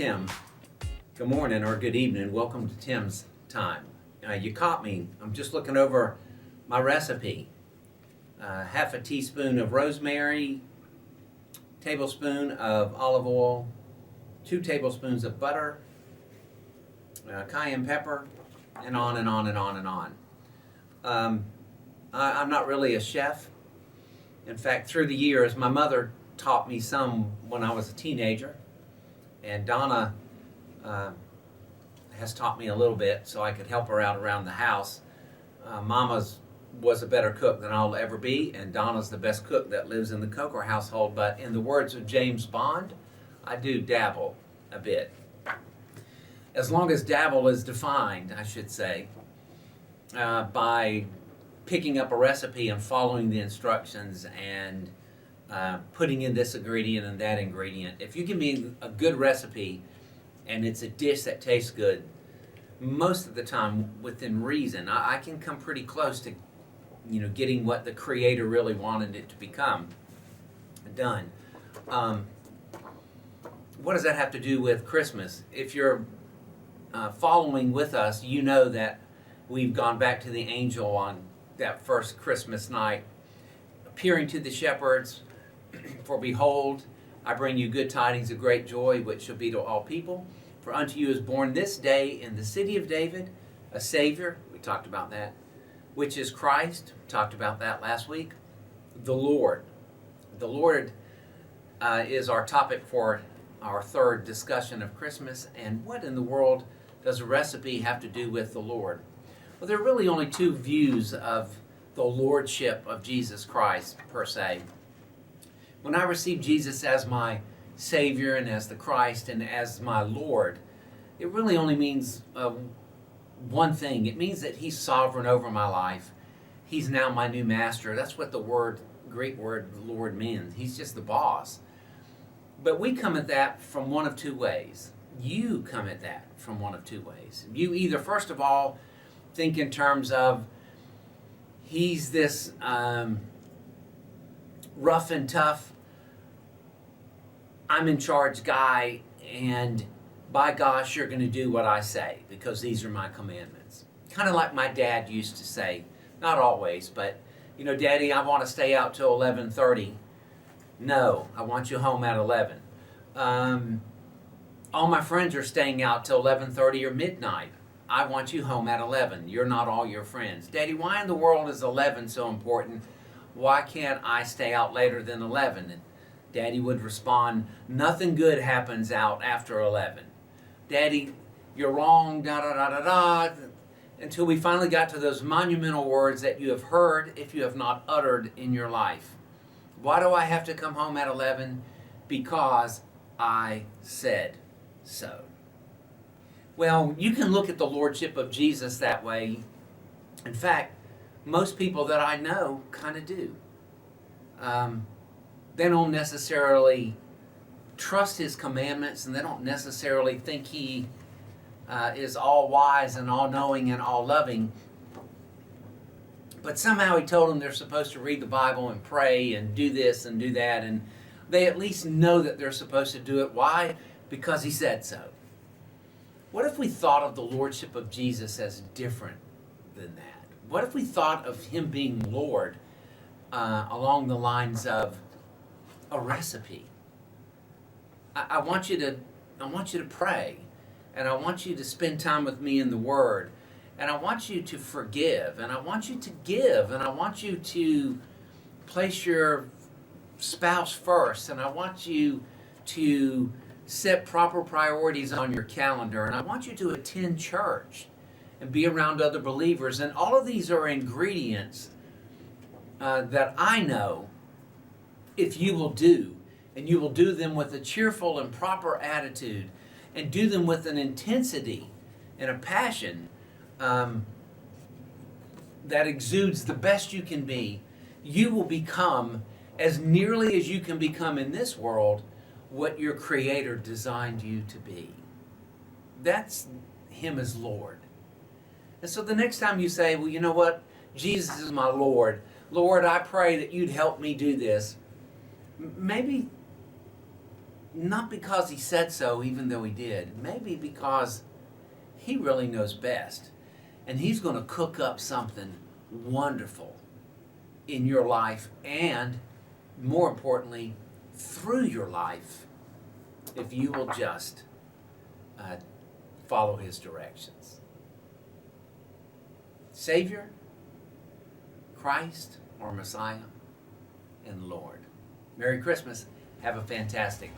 Tim. Good morning or good evening. Welcome to Tim's Time. You caught me. I'm just looking over my recipe. Half a teaspoon of rosemary, tablespoon of olive oil, 2 tablespoons of butter, cayenne pepper, and on and on and on and on. I'm not really a chef. In fact, through the years, my mother taught me some when I was a teenager, and Donna has taught me a little bit so I could help her out around the house. Mama's was a better cook than I'll ever be, and Donna's the best cook that lives in the Coker household, but in the words of James Bond, I do dabble a bit. As long as dabble is defined, I should say, by picking up a recipe and following the instructions and putting in this ingredient and that ingredient. If you give me a good recipe and it's a dish that tastes good, most of the time within reason, I can come pretty close to getting what the creator really wanted it to become done. What does that have to do with Christmas? If you're following with us, you know that we've gone back to the angel on that first Christmas night, appearing to the shepherds, for behold, I bring you good tidings of great joy, which shall be to all people. For unto you is born this day in the city of David a Savior, we talked about that, which is Christ, we talked about that last week, the Lord. The Lord is our topic for our third discussion of Christmas. And what in the world does a recipe have to do with the Lord? Well, there are really only two views of the lordship of Jesus Christ, per se. When I receive Jesus as my Savior and as the Christ and as my Lord, it really only means one thing. It means that He's sovereign over my life. He's now my new master. That's what the Greek word Lord means. He's just the boss. But we come at that from one of two ways. You come at that from one of two ways. You either, first of all, think in terms of He's this rough and tough, I'm in charge guy, and by gosh, you're going to do what I say because these are my commandments. Kind of like my dad used to say, not always, but, Daddy, I want to stay out till 11:30. No, I want you home at 11. All my friends are staying out till 11:30 or midnight. I want you home at 11. You're not all your friends. Daddy, why in the world is 11 so important? Why can't I stay out later than 11? And Daddy would respond, nothing good happens out after 11. Daddy, you're wrong, da-da-da-da-da, until we finally got to those monumental words that you have heard if you have not uttered in your life. Why do I have to come home at 11? Because I said so. Well, you can look at the lordship of Jesus that way. In fact, most people that I know kind of do. They don't necessarily trust His commandments, and they don't necessarily think He is all wise and all knowing and all loving. But somehow He told them they're supposed to read the Bible and pray and do this and do that, and they at least know that they're supposed to do it. Why? Because He said so. What if we thought of the lordship of Jesus as different than that? What if we thought of Him being Lord along the lines of a recipe? I want you to pray, and I want you to spend time with me in the Word, and I want you to forgive, and I want you to give, and I want you to place your spouse first, and I want you to set proper priorities on your calendar, and I want you to attend church and be around other believers. And all of these are ingredients that I know if you will do, and you will do them with a cheerful and proper attitude, and do them with an intensity and a passion that exudes the best you can be, you will become, as nearly as you can become in this world, what your Creator designed you to be. That's Him as Lord. And so the next time you say, well, you know what? Jesus is my Lord. Lord, I pray that you'd help me do this. Maybe Not because he said so, even though he did. Maybe because he really knows best. And he's going to cook up something wonderful in your life and, more importantly, through your life if you will just follow his directions. Savior, Christ, or Messiah, and Lord. Merry Christmas. Have a fantastic